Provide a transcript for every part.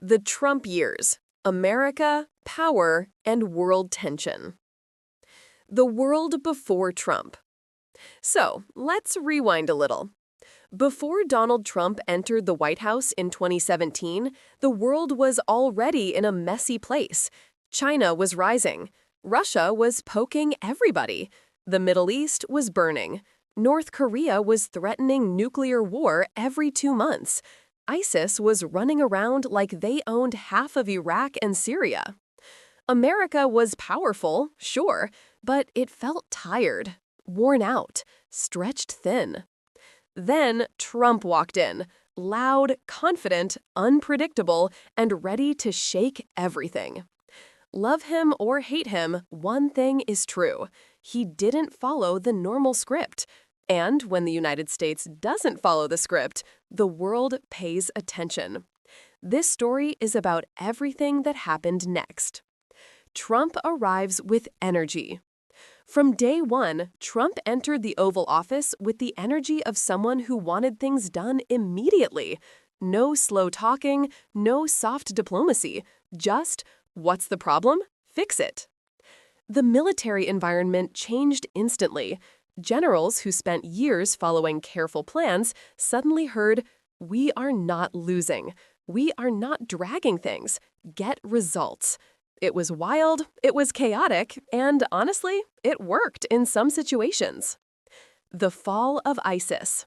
The Trump years: America, power, and world tension. The world before Trump. So, let's rewind a little. Before Donald Trump entered the White House in 2017, the world was already in a messy place. China was rising. Russia was poking everybody. The Middle East was burning. North Korea was threatening nuclear war every 2 months. ISIS was running around like they owned half of Iraq and Syria. America was powerful, sure, but it felt tired, worn out, stretched thin. Then Trump walked in, loud, confident, unpredictable, and ready to shake everything. Love him or hate him, one thing is true: he didn't follow the normal script. And when the United States doesn't follow the script, the world pays attention. This story is about everything that happened next. Trump arrives with energy. From day one, Trump entered the Oval Office with the energy of someone who wanted things done immediately. No slow talking, no soft diplomacy, just, what's the problem? Fix it. The military environment changed instantly. Generals who spent years following careful plans suddenly heard, "We are not losing. We are not dragging things. Get results." It was wild, it was chaotic, and honestly, it worked in some situations. The fall of ISIS.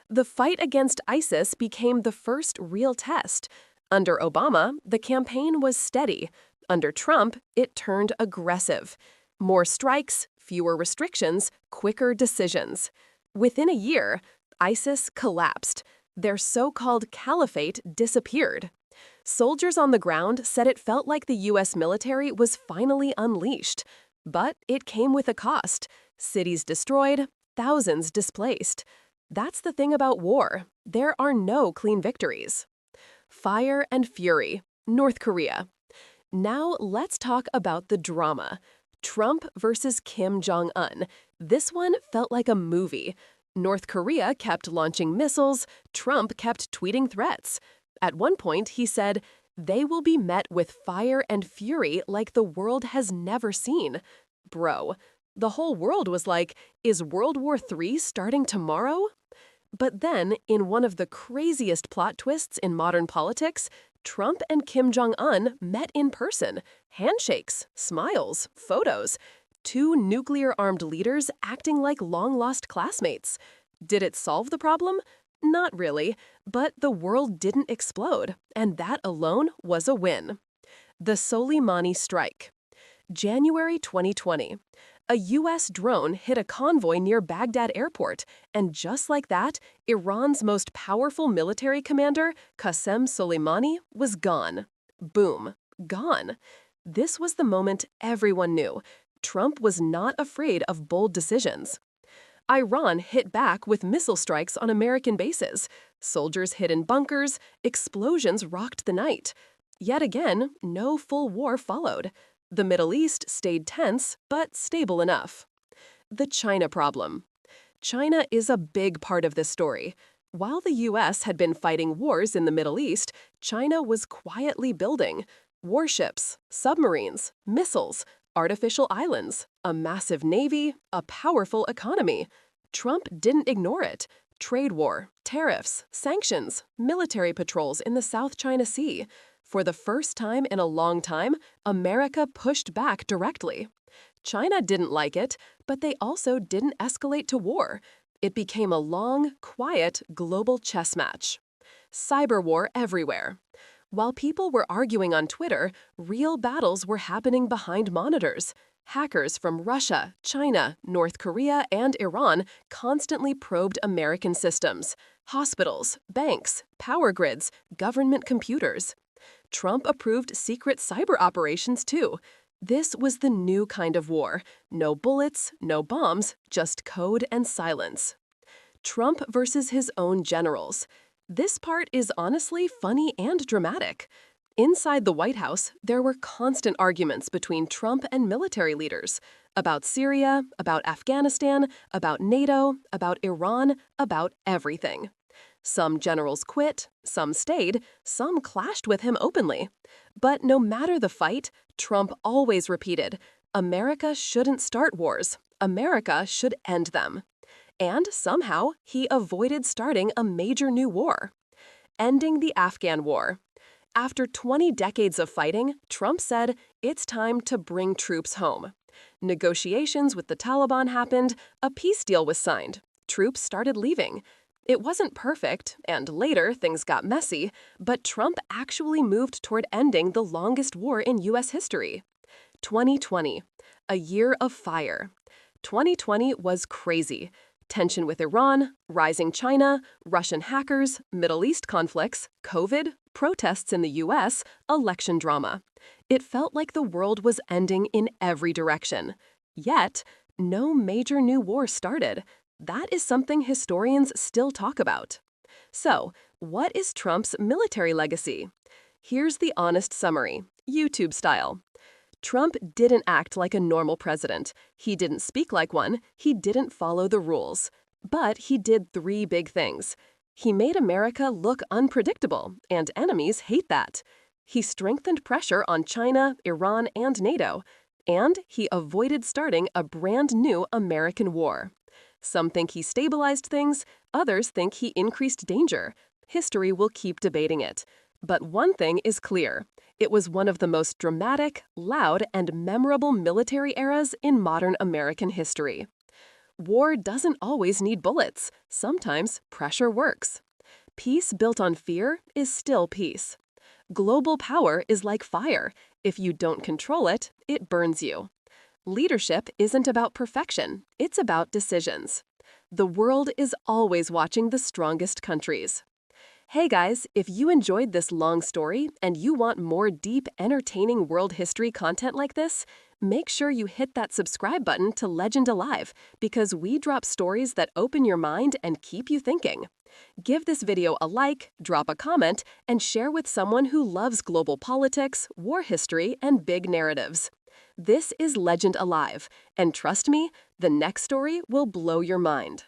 The fight against ISIS became the first real test. Under Obama, the campaign was steady. Under Trump, it turned aggressive. More strikes, fewer restrictions, quicker decisions. Within a year, ISIS collapsed. Their so-called caliphate disappeared. Soldiers on the ground said it felt like the U.S. military was finally unleashed. But it came with a cost. Cities destroyed, thousands displaced. That's the thing about war. There are no clean victories. Fire and fury. North Korea. Now let's talk about the drama. Trump versus Kim Jong-un. This one felt like a movie. North Korea kept launching missiles. Trump kept tweeting threats. At one point, he said, "They will be met with fire and fury like the world has never seen." Bro, the whole world was like, is World War III starting tomorrow? But then, in one of the craziest plot twists in modern politics, Trump and Kim Jong-un met in person. Handshakes, smiles, photos. Two nuclear-armed leaders acting like long-lost classmates. Did it solve the problem? Not really, but the world didn't explode, and that alone was a win. The Soleimani strike. January 2020. A U.S. drone hit a convoy near Baghdad airport, and just like that, Iran's most powerful military commander, Qasem Soleimani, was gone. Boom. Gone. This was the moment everyone knew. Trump was not afraid of bold decisions. Iran hit back with missile strikes on American bases. Soldiers hid in bunkers. Explosions rocked the night. Yet again, no full war followed. The Middle East stayed tense, but stable enough. The China problem. China is a big part of this story. While the U.S. had been fighting wars in the Middle East, China was quietly building warships, submarines, missiles, artificial islands, a massive navy, a powerful economy. Trump didn't ignore it. Trade war, tariffs, sanctions, military patrols in the South China Sea. For the first time in a long time, America pushed back directly. China didn't like it, but they also didn't escalate to war. It became a long, quiet, global chess match. Cyber war everywhere. While people were arguing on Twitter, real battles were happening behind monitors. Hackers from Russia, China, North Korea, and Iran constantly probed American systems, hospitals, banks, power grids, government computers. Trump approved secret cyber operations too. This was the new kind of war. No bullets, no bombs, just code and silence. Trump versus his own generals. This part is honestly funny and dramatic. Inside the White House, there were constant arguments between Trump and military leaders about Syria, about Afghanistan, about NATO, about Iran, about everything. Some generals quit, some stayed, some clashed with him openly. But no matter the fight, Trump always repeated, America shouldn't start wars. America should end them. And somehow, he avoided starting a major new war. Ending the Afghan War. After 20 decades of fighting, Trump said, it's time to bring troops home. Negotiations with the Taliban happened, a peace deal was signed. Troops started leaving. It wasn't perfect, and later things got messy, but Trump actually moved toward ending the longest war in U.S. history. 2020, a year of fire. 2020 was crazy. Tension with Iran, rising China, Russian hackers, Middle East conflicts, COVID, protests in the U.S., election drama. It felt like the world was ending in every direction. Yet, no major new war started. That is something historians still talk about. So, what is Trump's military legacy? Here's the honest summary, YouTube style. Trump didn't act like a normal president. He didn't speak like one. He didn't follow the rules. But he did three big things. He made America look unpredictable, and enemies hate that. He strengthened pressure on China, Iran, and NATO. And he avoided starting a brand new American war. Some think he stabilized things, others think he increased danger. History will keep debating it. But one thing is clear. It was one of the most dramatic, loud, and memorable military eras in modern American history. War doesn't always need bullets. Sometimes pressure works. Peace built on fear is still peace. Global power is like fire. If you don't control it, it burns you. Leadership isn't about perfection. It's about decisions. The world is always watching the strongest countries. Hey guys, if you enjoyed this long story and you want more deep, entertaining world history content like this, make sure you hit that subscribe button to Legend Alive because we drop stories that open your mind and keep you thinking. Give this video a like, drop a comment, and share with someone who loves global politics, war history, and big narratives. This is Legend Alive, and trust me, the next story will blow your mind.